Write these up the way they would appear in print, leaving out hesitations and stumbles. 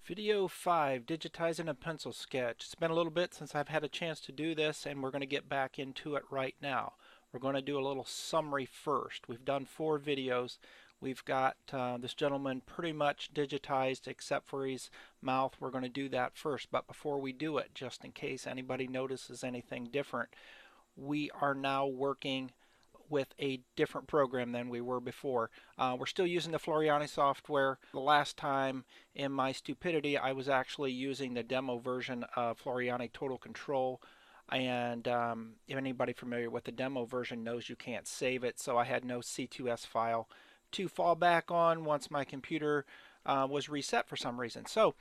Video 5, Digitizing a Pencil Sketch. It's been a little bit since I've had a chance to do this, and we're going to get back into it right now. We're going to do a little summary first. We've done 4 videos. We've got this gentleman pretty much digitized except for his mouth. We're going to do that first, but before we do it, just in case anybody notices anything different, we are now working with a different program than we were before. We're still using the Floriani software. The last time in my stupidity I was actually using the demo version of Floriani Total Control, and if anybody familiar with the demo version knows you can't save it, so I had no C2S file to fall back on once my computer was reset for some reason. So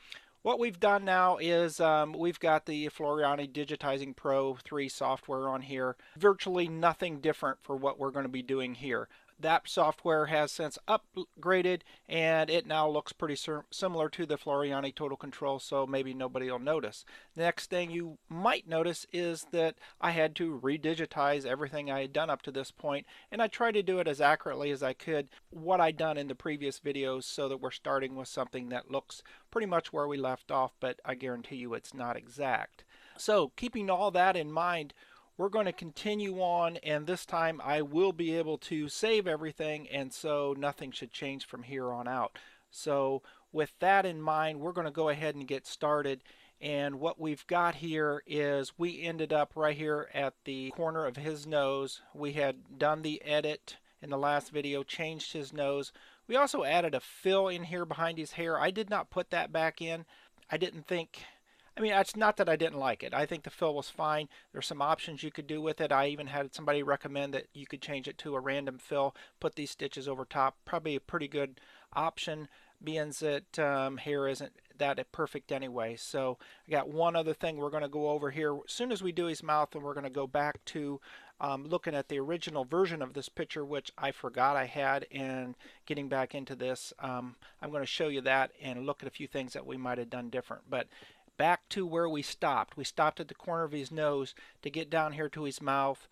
what we've done now is we've got the Floriani Digitizing Pro 3 software on here. Virtually nothing different for what we're going to be doing here. That software has since upgraded, and it now looks pretty similar to the Floriani Total Control, so maybe nobody will notice. The next thing you might notice is that I had to redigitize everything I had done up to this point, and I tried to do it as accurately as I could what I'd done in the previous videos so that we're starting with something that looks pretty much where we left off, but I guarantee you it's not exact. So keeping all that in mind, we're going to continue on, and this time I will be able to save everything, and so nothing should change from here on out. So with that in mind, we're going to go ahead and get started. And what we've got here is we ended up right here at the corner of his nose. We had done the edit in the last video, changed his nose. We also added a fill in here behind his hair. I did not put that back in. I didn't think, I mean, it's not that I didn't like it. I think the fill was fine. There's some options you could do with it. I even had somebody recommend that you could change it to a random fill, put these stitches over top. Probably a pretty good option, being that hair isn't that perfect anyway. So I got one other thing we're going to go over here as soon as we do his mouth, and we're going to go back to looking at the original version of this picture, which I forgot I had, and getting back into this, I'm going to show you that and look at a few things that we might have done different. But back to where we stopped. We stopped at the corner of his nose to get down here to his mouth.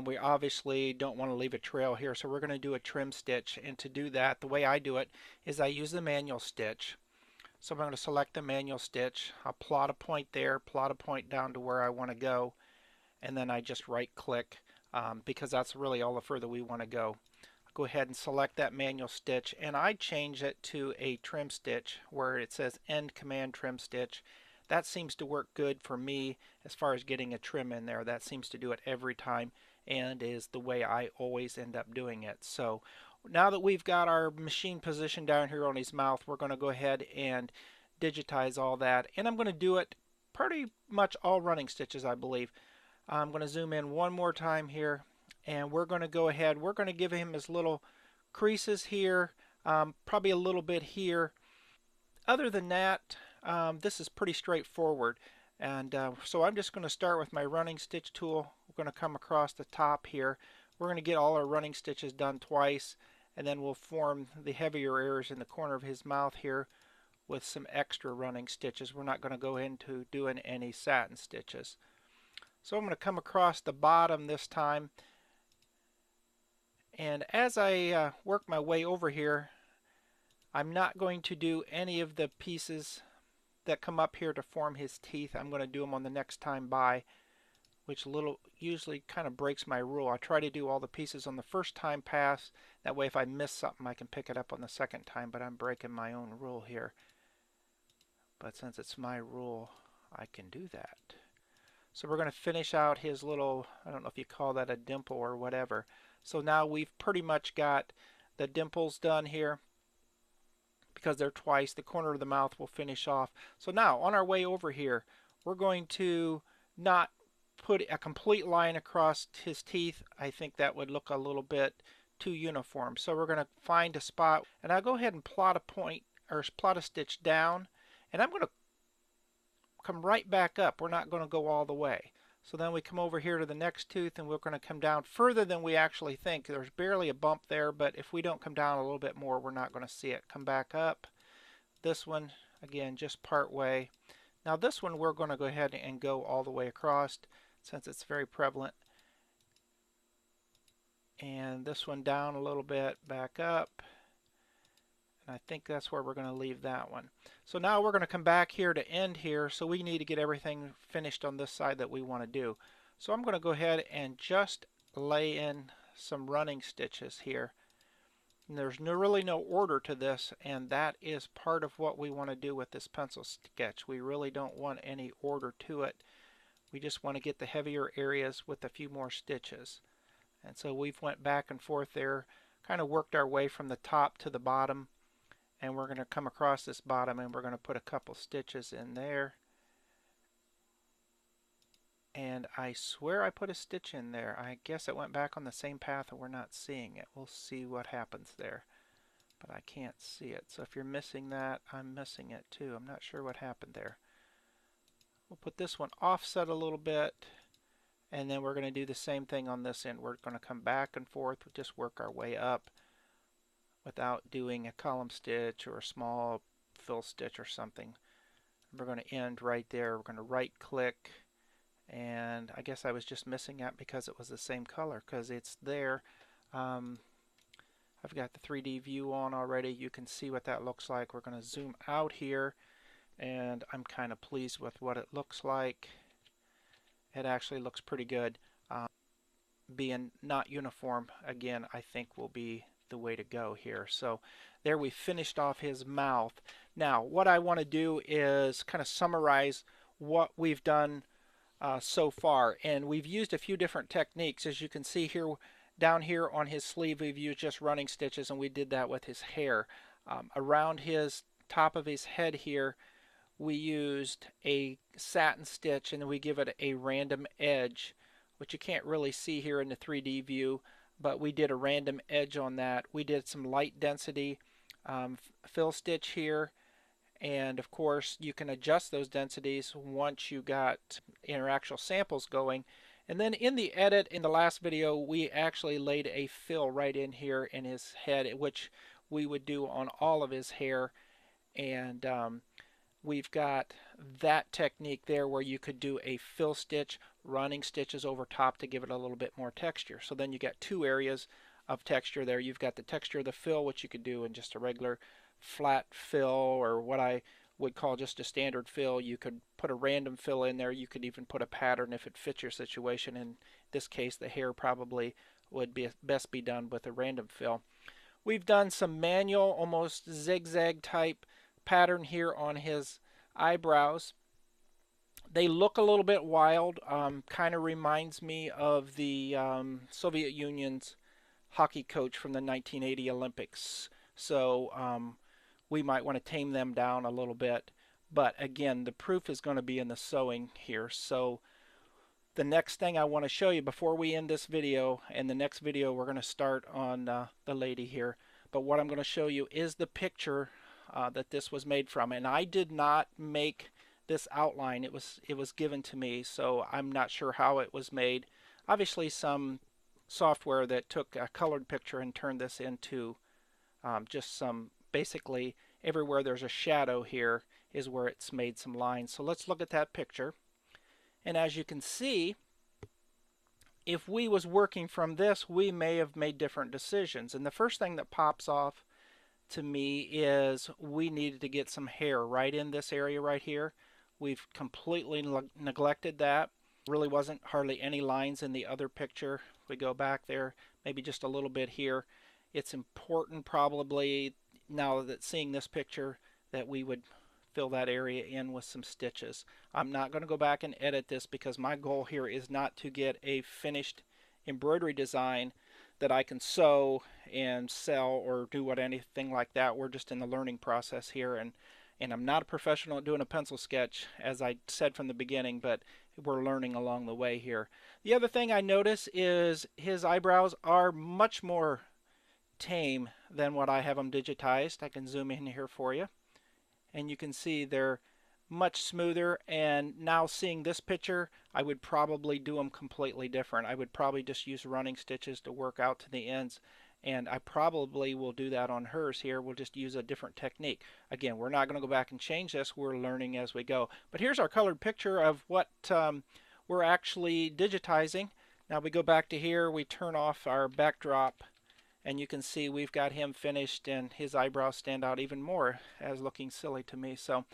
We obviously don't want to leave a trail here, so we're going to do a trim stitch. And to do that, the way I do it is I use the manual stitch. So I'm going to select the manual stitch. I'll plot a point there, plot a point down to where I want to go, and then I just right click because that's really all the further we want to go. Go ahead and select that manual stitch, and I change it to a trim stitch where it says end command trim stitch. That seems to work good for me as far as getting a trim in there. That seems to do it every time and is the way I always end up doing it. So now that we've got our machine position down here on his mouth, we're going to go ahead and digitize all that. And I'm going to do it pretty much all running stitches, I believe. I'm going to zoom in one more time here, and we're going to go ahead. We're going to give him his little creases here, probably a little bit here. Other than that, this is pretty straightforward. And so I'm just going to start with my running stitch tool. We're going to come across the top here. We're going to get all our running stitches done twice, and then we'll form the heavier areas in the corner of his mouth here with some extra running stitches. We're not going to go into doing any satin stitches. So I'm going to come across the bottom this time, and as I work my way over here, I'm not going to do any of the pieces that come up here to form his teeth. I'm going to do them on the next time by, which usually kind of breaks my rule. I try to do all the pieces on the first time pass. That way if I miss something I can pick it up on the second time, but I'm breaking my own rule here. But since it's my rule, I can do that. So we're going to finish out his little, I don't know if you call that a dimple or whatever. So now we've pretty much got the dimples done here. Because they're twice, the corner of the mouth will finish off. So now on our way over here, we're going to not put a complete line across his teeth. I think that would look a little bit too uniform. So we're going to find a spot, and I'll go ahead and plot a point or plot a stitch down, and I'm going to come right back up. We're not going to go all the way. So then we come over here to the next tooth, and we're going to come down further than we actually think. There's barely a bump there, but if we don't come down a little bit more, we're not going to see it. Come back up. This one, again, just part way. Now this one we're going to go ahead and go all the way across since it's very prevalent. And this one down a little bit, back up. And I think that's where we're going to leave that one. So now we're going to come back here to end here. So we need to get everything finished on this side that we want to do. So I'm going to go ahead and just lay in some running stitches here. And there's really no order to this, and that is part of what we want to do with this pencil sketch. We really don't want any order to it. We just want to get the heavier areas with a few more stitches. And so we've went back and forth there, kind of worked our way from the top to the bottom, and we're going to come across this bottom and we're going to put a couple stitches in there. And I swear I put a stitch in there. I guess it went back on the same path and we're not seeing it. We'll see what happens there. But I can't see it. So if you're missing that, I'm missing it too. I'm not sure what happened there. We'll put this one offset a little bit. And then we're going to do the same thing on this end. We're going to come back and forth, just work our way up without doing a column stitch or a small fill stitch or something. We're going to end right there. We're going to right click, and I guess I was just missing that because it was the same color, because it's there. I've got the 3D view on already. You can see what that looks like. We're going to zoom out here, and I'm kind of pleased with what it looks like. It actually looks pretty good. Being not uniform, again, I think will be the way to go here. So there we finished off his mouth. Now what I want to do is kind of summarize what we've done so far, and we've used a few different techniques. As you can see here, down here on his sleeve we've used just running stitches, and we did that with his hair. Around his top of his head here we used a satin stitch, and then we give it a random edge, which you can't really see here in the 3D view, but we did a random edge on that. We did some light density fill stitch here, and of course you can adjust those densities once you got actual samples going. And then in the edit in the last video we actually laid a fill right in here in his head, which we would do on all of his hair. And we've got that technique there where you could do a fill stitch, running stitches over top to give it a little bit more texture. So then you got two areas of texture there. You've got the texture of the fill, which you could do in just a regular flat fill, or what I would call just a standard fill. You could put a random fill in there. You could even put a pattern if it fits your situation. In this case, the hair probably would be best be done with a random fill. We've done some manual, almost zigzag type pattern here on his eyebrows. They look a little bit wild, kind of reminds me of the Soviet Union's hockey coach from the 1980 Olympics. So we might want to tame them down a little bit. But again, the proof is going to be in the sewing here. So the next thing I want to show you before we end this video, and the next video we're going to start on the lady here, but what I'm going to show you is the picture that this was made from. And I did not make this outline. It was given to me, so I'm not sure how it was made. Obviously some software that took a colored picture and turned this into just some, basically everywhere there's a shadow here is where it's made some lines. So let's look at that picture. And as you can see, if we was working from this, we may have made different decisions. And the first thing that pops off to me is we needed to get some hair right in this area right here. We've completely neglected that. Really wasn't hardly any lines in the other picture. If we go back there, maybe just a little bit here. It's important probably now that seeing this picture that we would fill that area in with some stitches. I'm not going to go back and edit this because my goal here is not to get a finished embroidery design that I can sew and sell or do anything like that. We're just in the learning process here, and I'm not a professional at doing a pencil sketch, as I said from the beginning, but we're learning along the way here. The other thing I notice is his eyebrows are much more tame than what I have them digitized. I can zoom in here for you, and you can see they're much smoother. And now seeing this picture, I would probably do them completely different. I would probably just use running stitches to work out to the ends, and I probably will do that on hers here. We'll just use a different technique. Again, we're not going to go back and change this. We're learning as we go. But here's our colored picture of what we're actually digitizing. Now we go back to here, we turn off our backdrop, And you can see we've got him finished and his eyebrows stand out even more as looking silly to me. So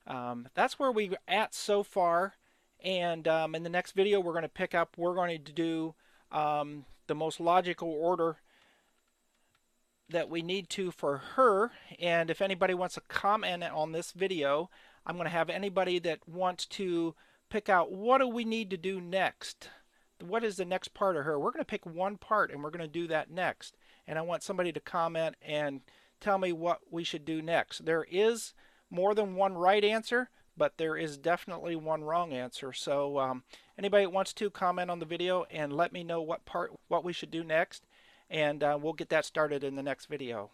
that's where we're at so far. And in the next video we're going to pick up, we're going to do the most logical order that we need to for her. And if anybody wants to comment on this video, I'm going to have anybody that wants to pick out what do we need to do next. What is the next part of her? We're going to pick one part and we're going to do that next. And I want somebody to comment and tell me what we should do next. There is more than one right answer, but there is definitely one wrong answer. So anybody that wants to comment on the video and let me know what we should do next, and we'll get that started in the next video.